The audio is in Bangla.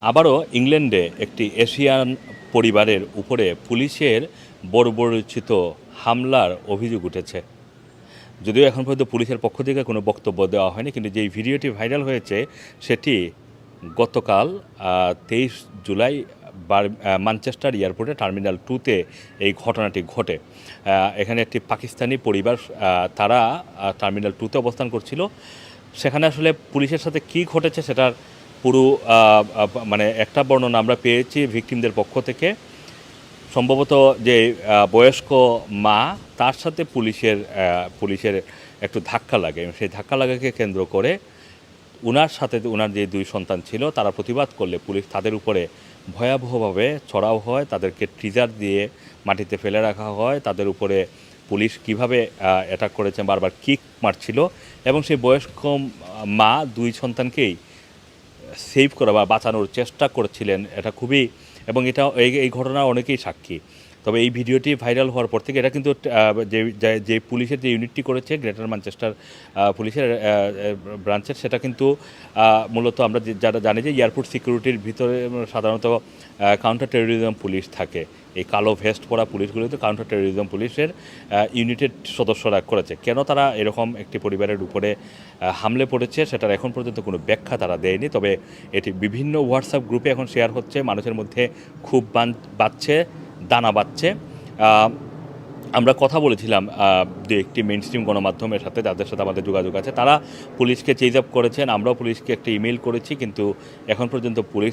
আবারও ইংল্যান্ডে একটি এশিয়ান পরিবারের উপরে পুলিশের বর্বরোচিত হামলার অভিযোগ উঠেছে। যদিও এখন পর্যন্ত পুলিশের পক্ষ থেকে কোনো বক্তব্য দেওয়া হয়নি, কিন্তু যেই ভিডিওটি ভাইরাল হয়েছে সেটি গতকাল 23 জুলাই ম্যানচেস্টার এয়ারপোর্টে টার্মিনাল 2-তে এই ঘটনাটি ঘটে। এখানে একটি পাকিস্তানি পরিবার, তারা টার্মিনাল 2-তে অবস্থান করছিল। সেখানে আসলে পুলিশের সাথে কী ঘটেছে সেটার পুরো মানে একটা বর্ণনা আমরা পেয়েছি ভিকটিমদের পক্ষ থেকে। সম্ভবত যে বয়স্ক মা, তার সাথে পুলিশের একটু ধাক্কা লাগে, সেই ধাক্কা লাগাকে কেন্দ্র করে উনার সাথে উনার যে দুই সন্তান ছিল তারা প্রতিবাদ করলে পুলিশ তাদের উপরে ভয়াবহভাবে চড়াও হয়, তাদেরকে ট্রিজার দিয়ে মাটিতে ফেলে রাখা হয়। তাদের উপরে পুলিশ কিভাবে অ্যাটাক করেছে, বারবার কিক মারছিল এবং সেই বয়স্ক মা দুই সন্তানকেই সেভ করা বা বাঁচানোর চেষ্টা করছিলেন। এটা খুবই, এবং এটা এই ঘটনার অনেকেই সাক্ষী। তবে এই ভিডিওটি ভাইরাল হওয়ার পর থেকে এটা কিন্তু যে পুলিশের যে ইউনিটটি করেছে গ্রেটার ম্যানচেস্টার পুলিশের ব্রাঞ্চের, সেটা কিন্তু মূলত আমরা যারা জানি যে এয়ারপোর্ট সিকিউরিটির ভিতরে সাধারণত কাউন্টার টেরোরিজম পুলিশ থাকে। এই কালো ভেস্ট পরা পুলিশগুলোতে কাউন্টার টেরোরিজম পুলিশের ইউনিটের সদস্যরা করেছে। কেন তারা এরকম একটি পরিবারের উপরে হামলে পড়েছে সেটার এখন পর্যন্ত কোনো ব্যাখ্যা তারা দেয়নি। তবে এটি বিভিন্ন হোয়াটসঅ্যাপ গ্রুপে এখন শেয়ার হচ্ছে, মানুষের মধ্যে খুব বাড়ছে, দানা বাঁধছে। আমরা কথা বলেছিলাম যে একটি মেইনস্ট্রিম গণমাধ্যমের সাথে, যাদের সাথে আমাদের যোগাযোগ আছে, তারা পুলিশকে চেজ আপ করেছেন। আমরাও পুলিশকে একটা ইমেল করেছি, কিন্তু এখন পর্যন্ত পুলিশ